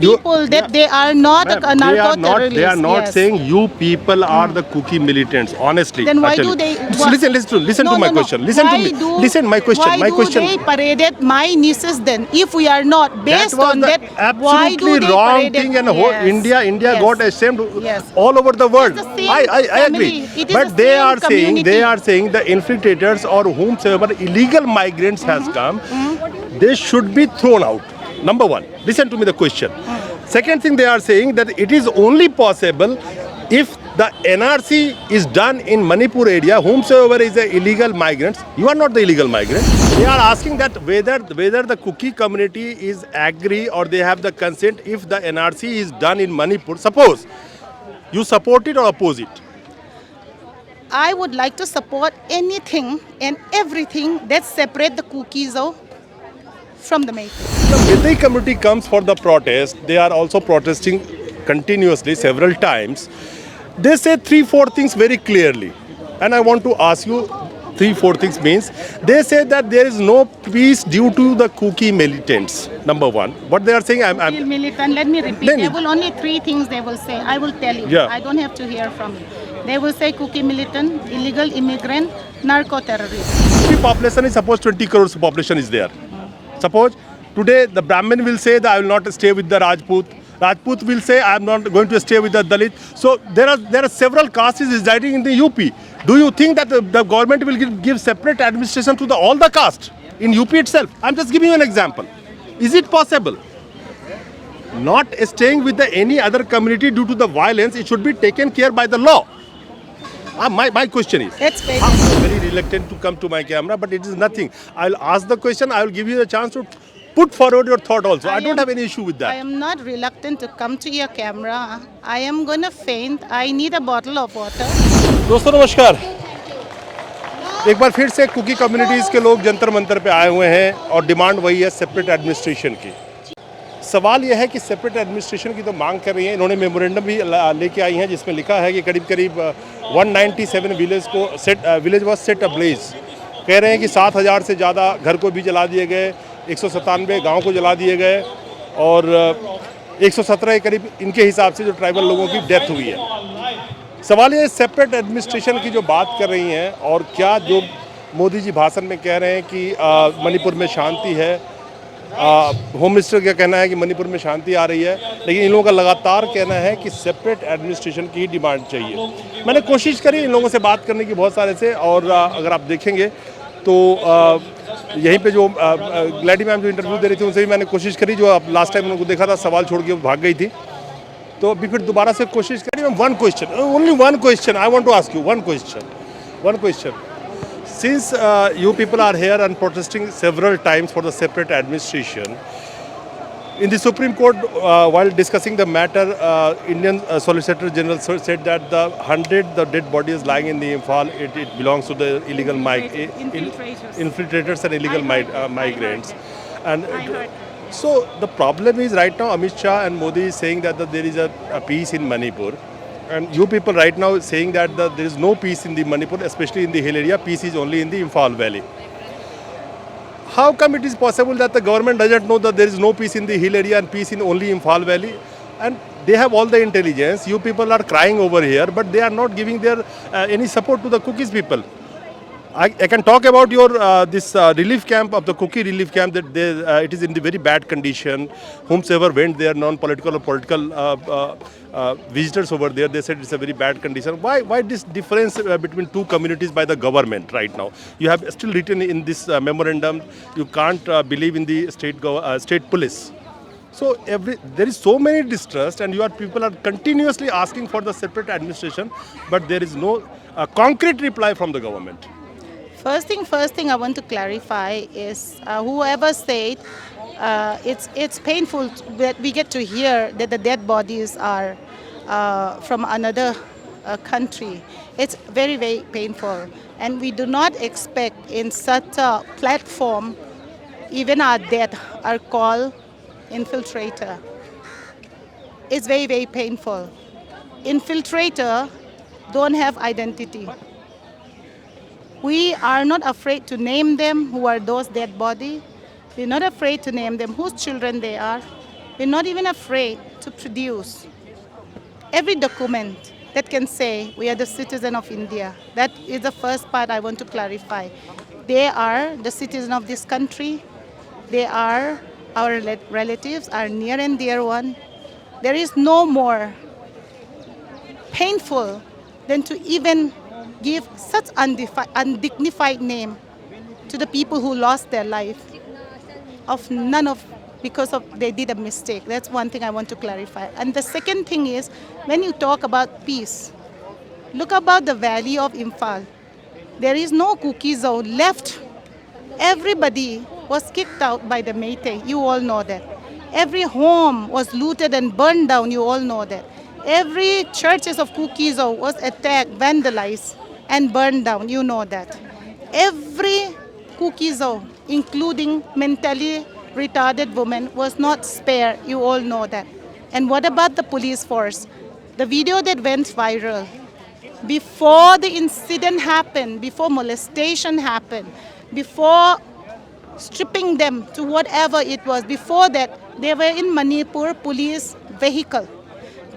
people that they are not a narco-terrorists. They are not Yes. saying you people are the cookie militants. Honestly, Then I why tell do you. they? Listen to my question. Listen to me. Listen, my question. Why My do question. they paraded my nieces then? If we are not based That was on the that, why do absolutely they wrong paraded? thing, and whole Yes. India Yes. got ashamed Yes. all over the world. It's the same I agree. family. It is But the they same are saying community. the infiltrators or whomsoever illegal migrants has come, they should be thrown out. Number one, listen to me the question. Second thing, they are saying that it is only possible if the NRC is done in Manipur area, whomsoever is the illegal migrants. You are not the illegal migrant. They are asking that whether the Kuki community is agree or they have the consent if the NRC is done in Manipur. Suppose you support it or oppose it. I would like to support anything and everything that separate the cookies from the Meitei. The Meitei community comes for the protest. They are also protesting continuously several times. They say 3-4 things very clearly. And I want to ask you 3-4 things means. They say that there is no peace due to the Kuki militants. Number one. What they are saying, Still militant. Let me repeat. Then- There will only 3 things they will say. I will tell you. Yeah. I don't have to hear from you. They will say cookie militant, illegal immigrant, narco-terrorist. the population is suppose 20 crores population is there. Suppose today the Brahmin will say that I will not stay with the Rajput. Rajput will say I am not going to stay with the Dalit. So there are several castes residing in the UP. Do you think that the government will give separate administration to all the caste in UP itself? I'm just giving you an example. Is it possible? Not staying with any other community due to the violence, it should be taken care by the law. My question is, Let's face I'm it. very reluctant to come to my camera, but it is nothing. I'll ask the question. I will give you the chance to put forward your thought also. I don't have any issue with I that. am not reluctant to come to your camera. I am gonna faint. I need a bottle of water. दोस्तों नमस्कार। एक बार फिर से cookie communities के लोग जंतर मंतर पे आए हुए हैं और डिमांड वही है सेपरेट एडमिनिस्ट्रेशन की। सवाल यह है कि सेपरेट एडमिनिस्ट्रेशन की तो मांग कर रही है। इन्होंने मेमोरेंडम भी लेके आई हैं जिसमें लिखा है कि करीब करीब 197 विलेज वॉज सेट अब्लेज। कह रहे हैं कि 7,000 से ज़्यादा घर को भी जला दिए गए, 197 गाँव को जला दिए गए और 117 के करीब इनके हिसाब से जो ट्राइबल लोगों की डेथ हुई है। सवाल ये सेपरेट एडमिनिस्ट्रेशन की जो बात कर रही हैं और क्या जो मोदी जी भाषण में कह रहे हैं कि मणिपुर में शांति है, होम मिनिस्टर का कहना है कि मणिपुर में शांति आ रही है, लेकिन इन लोगों का लगातार कहना है कि सेपरेट एडमिनिस्ट्रेशन की डिमांड चाहिए। मैंने कोशिश करी इन लोगों से बात करने की बहुत सारे से और अगर आप देखेंगे तो यहीं पे जो ग्लैडी मैम जो इंटरव्यू दे रही थी उनसे भी मैंने कोशिश करी, जो लास्ट टाइम उनको देखा था सवाल छोड़ के वो भाग गई थी, तो अभी फिर दोबारा से कोशिश करी। One question, only one question I want to ask you, one question. Since you people are here and protesting several times for the separate administration, in the Supreme Court, while discussing the matter, Indian Solicitor General said that the dead bodies lying in the Imphal, it belongs to the illegal infiltrators and illegal migrants. And so the problem is right now Amit Shah and Modi is saying that there is a peace in Manipur. And you people right now saying that there is no peace in the Manipur, especially in the hill area. Peace is only in the Imphal Valley. How come it is possible that the government doesn't know that there is no peace in the hill area and peace in only Imphal Valley? And they have all the intelligence. You people are crying over here, but they are not giving their any support to the Cookies people. I can talk about your this relief camp of the Kuki relief camp that it is in the very bad condition. Whomsoever went there, non-political or political visitors over there, they said it's a very bad condition. Why this difference between two communities by the government right now? You have still written in this memorandum, you can't believe in the state police. So there is so many distrust, and people are continuously asking for the separate administration, but there is no concrete reply from the government. First thing I want to clarify is whoever said it's painful that we get to hear that the dead bodies are from another country. It's very, very painful. And we do not expect in such a platform, even our dead are called infiltrator. It's very, very painful. Infiltrator don't have identity. We are not afraid to name them who are those dead bodies. We're not afraid to name them whose children they are. We're not even afraid to produce every document that can say we are the citizen of India. That is the first part I want to clarify. They are the citizen of this country. They are our relatives, our near and dear one. There is no more painful than to even give such undignified name to the people who lost their life of none of because of they did a mistake. That's one thing I want to clarify. And the second thing is when you talk about peace, look about the valley of Imphal. There is no cookie zone left. Everybody was kicked out by the Meitei. You all know that. Every home was looted and burned down. You all know that. Every churches of Kukizo was attacked, vandalized, and burned down. You know that. Every Kukizo, including mentally retarded women, was not spared. You all know that. And what about the police force? The video that went viral, before the incident happened, before molestation happened, before stripping them to whatever it was, before that, they were in Manipur police vehicle.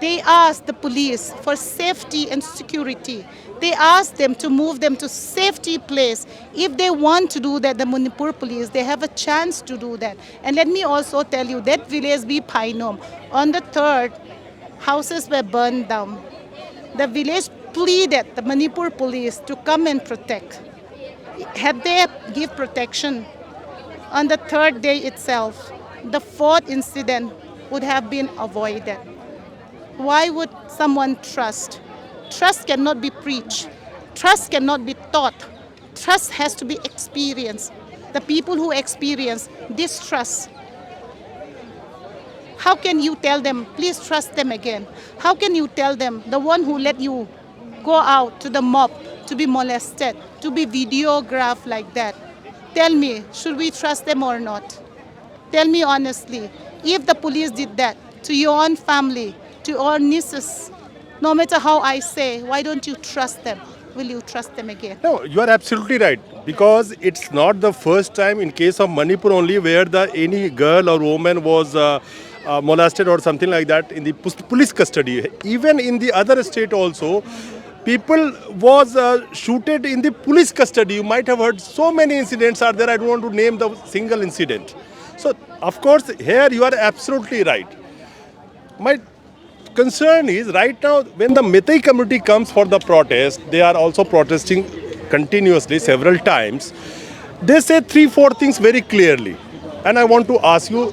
They asked the police for safety and security. They asked them to move them to safety place. If they want to do that, the Manipur police, they have a chance to do that. And let me also tell you, that village be Painom, on the 3rd, houses were burned down. The village pleaded the Manipur police to come and protect. Had they give protection, on the 3rd day itself, the 4th incident would have been avoided. Why would someone trust? Trust cannot be preached. Trust cannot be taught. Trust has to be experienced. The people who experience distrust, how can you tell them, please trust them again? How can you tell them, the one who let you go out to the mob to be molested, to be videographed like that? Tell me, should we trust them or not? Tell me honestly, if the police did that to your own family, to your nieces, no matter how I say, why don't you trust them? Will you trust them again? No, you are absolutely right. Because it's not the first time in case of Manipur only where any girl or woman was molested or something like that in the police custody. Even in the other state also, people was shooted in the police custody. You might have heard so many incidents are there. I don't want to name the single incident. So, of course, here you are absolutely right. My concern is right now when the Meitei community comes for the protest, they are also protesting continuously several times. They say 3-4 things very clearly. And I want to ask you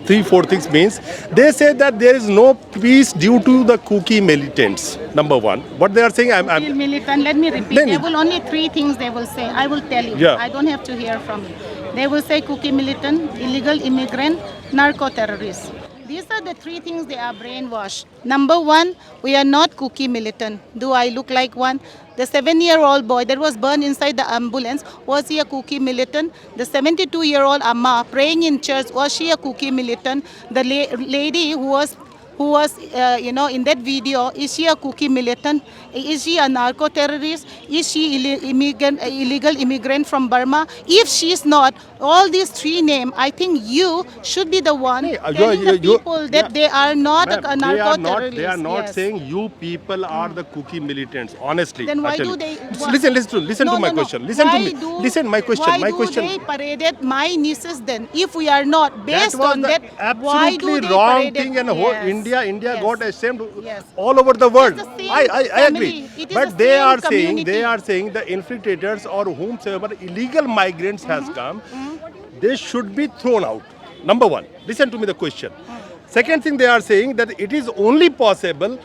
3-4 things means they say that there is no peace due to the Kuki militants. Number one. What they are saying, Still militant, let me repeat. There will only 3 things they will say. I will tell you. Yeah. I don't have to hear from you. They will say Kuki militant, illegal immigrant, narco-terrorist. These are the 3 things they are brainwashed. Number 1, we are not Kuki militant. Do I look like one? The 7-year-old boy that was burned inside the ambulance, was he a Kuki militant? The 72-year-old Amma praying in church, was she a Kuki militant? The lady who was in that video, is she a Kuki militant? Is she a narco-terrorist? Is she illegal immigrant from Burma? If she is not, all these 3 names, I think you should be the one telling the people that they are not a narco-terrorist. They are not saying you people are the Kuki militants. Honestly, then why I tell do you. they? Listen to my question. Listen to me. Listen, my question. Why My do question. they paraded my nieces then? If we are not based That was on the that, why do absolutely they wrong paraded? thing, and Yes. India Yes. got ashamed Yes. all over the world. It's the same I agree. family. It is But the they same are community. saying the infiltrators or whomsoever illegal migrants has come, they should be thrown out. Number one. Listen to me the question. Second thing they are saying that it is only possible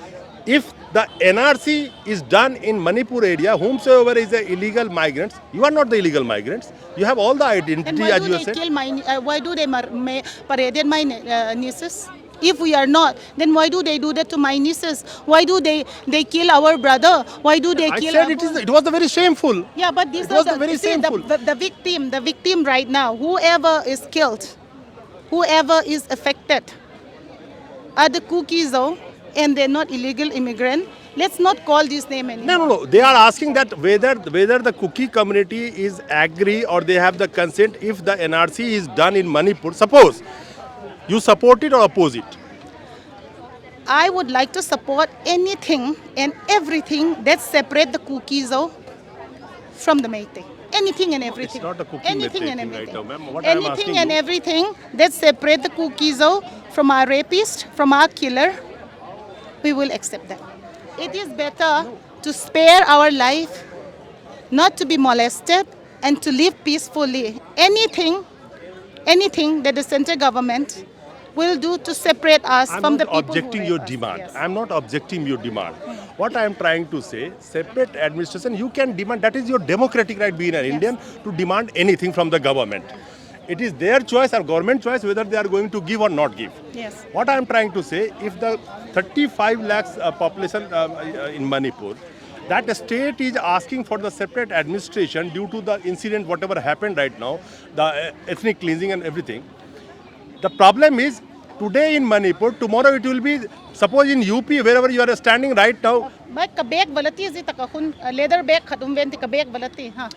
if the NRC is done in Manipur area, whomsoever is the illegal migrants, you are not the illegal migrants. You have all the Then identity why as do you they have said. kill my? Why do they paraded my nieces? If we are not, then why do they do that to my nieces? Why do they kill our brother? Why do they I kill? said it was the very shameful. Yeah, but these It are was the very see, shameful. the victim right now. Whoever is killed, whoever is affected, are the cookies though, and they're not illegal immigrant. Let's not call this name anymore. No. They are asking that whether the Kuki community is agree or they have the consent if the NRC is done in Manipur. Suppose You support it or oppose it? I would like to support anything and everything that separate the Kukizo from the Meitei. Anything and everything. It's not a cooking anything Meitei and thing everything. right now, ma'am. What I am asking Anything and you- everything that separate the Kukizo from our rapist, from our killer, we will accept that. It is better to spare our life, not to be molested, and to live peacefully. Anything that the central government will do to separate us I'm from the not people objecting who your rape us. demand. Yes. I'm not objecting your demand. What I am trying to say, separate administration, you can demand, that is your democratic right being an Indian to demand anything from the government. It is their choice or government choice whether they are going to give or not give. Yes. What I am trying to say, if the 35 lakhs population in Manipur, that state is asking for the separate administration due to the incident, whatever happened right now, the ethnic cleansing and everything. The problem is today in Manipur, tomorrow it will be, suppose in UP, wherever you are standing right now, But kabek balati zi takahun leather bag khadum ben kabek balati ha.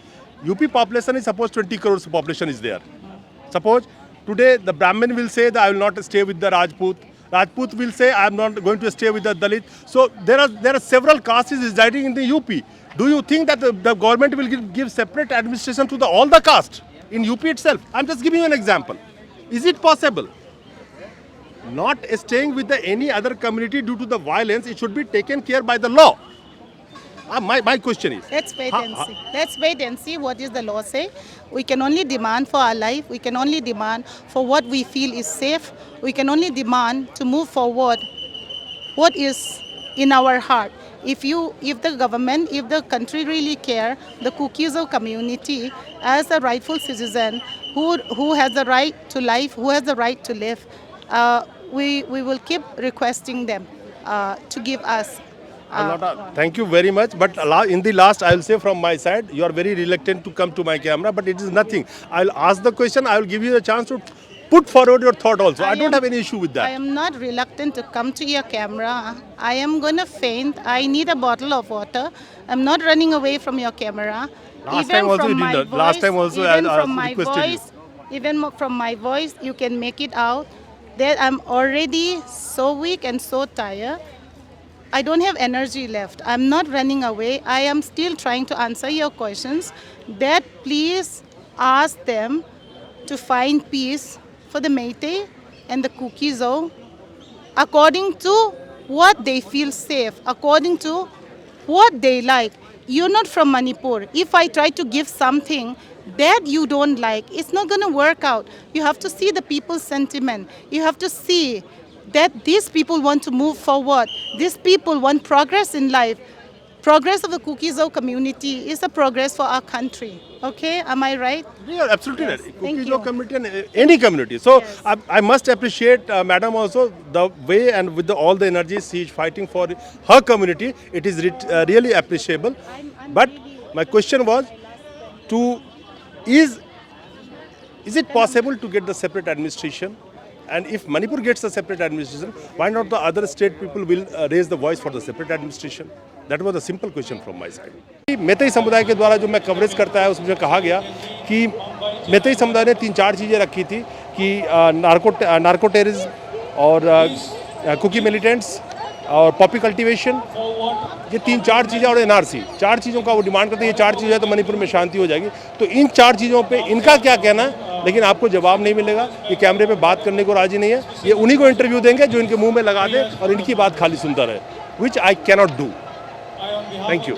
UP population is suppose 20 crores population is there. Suppose today the Brahmin will say that I will not stay with the Rajput. Rajput will say I am not going to stay with the Dalit. So there are several castes residing in the UP. Do you think that the government will give separate administration to all the caste in UP itself? I am just giving you an example. Is it possible? Not staying with any other community due to the violence, it should be taken care by the law. My question is. Let's wait and see. Let's wait and see what is the law say. We can only demand for our life. We can only demand for what we feel is safe. We can only demand to move forward what is in our heart. If the government, if the country really care, the Kukizo community as a rightful citizen who has the right to life, who has the right to live, we will keep requesting them to give us. Thank you very much. But in the last, I will say from my side, you are very reluctant to come to my camera, but it is nothing. I will ask the question. I will give you a chance to put forward your thought also. I don't have any issue with I that. am not reluctant to come to your camera. I am going to faint. I need a bottle of water. I'm not running away from your camera. Last time also you did not. Last time also I requested you. Even from my voice, you can make it out that I'm already so weak and so tired. I don't have energy left. I'm not running away. I am still trying to answer your questions. That please ask them to find peace for the Meitei and the Kukizo according to what they feel safe, according to what they like. You're not from Manipur. If I try to give something that you don't like, it's not going to work out. You have to see the people's sentiment. You have to see that these people want to move forward. These people want progress in life. Progress of the Kukizo community is a progress for our country. Okay, am I right? You are absolutely Yes, right. thank Cookies you. community and any community. So Yes. I must appreciate Madam also the way and with all the energy she is fighting for her community. It is really appreciable. But my question was is it possible to get the separate administration? And if Manipur gets a separate administration, why not the other state people will raise the voice for the separate administration? That was a simple question from my side. Meitei समुदाय के द्वारा जो मैं coverage करता है उसमें कहा गया कि मेतई समुदाय ने 3-4 चीज़ें रखी थी कि नार्को टेररिज्म और कुकी मिलिटेंट्स और पॉपी कल्टीवेशन, ये 3-4 चीज़ें और एनआरसी, 4 चीज़ों का वो डिमांड करते हैं। ये 4 चीज़ें तो मणिपुर में शांति हो जाएगी। तो इन 4 चीज़ों पे इनका क्या कहना है, लेकिन आपको जवाब नहीं मिलेगा। ये कैमरे पे बात करने को राजी नहीं है। ये उन्हीं को इंटरव्यू देंगे जो इनके मुंह में लगा दे और इनकी बात खाली सुनता रहे, which I cannot do. Thank you.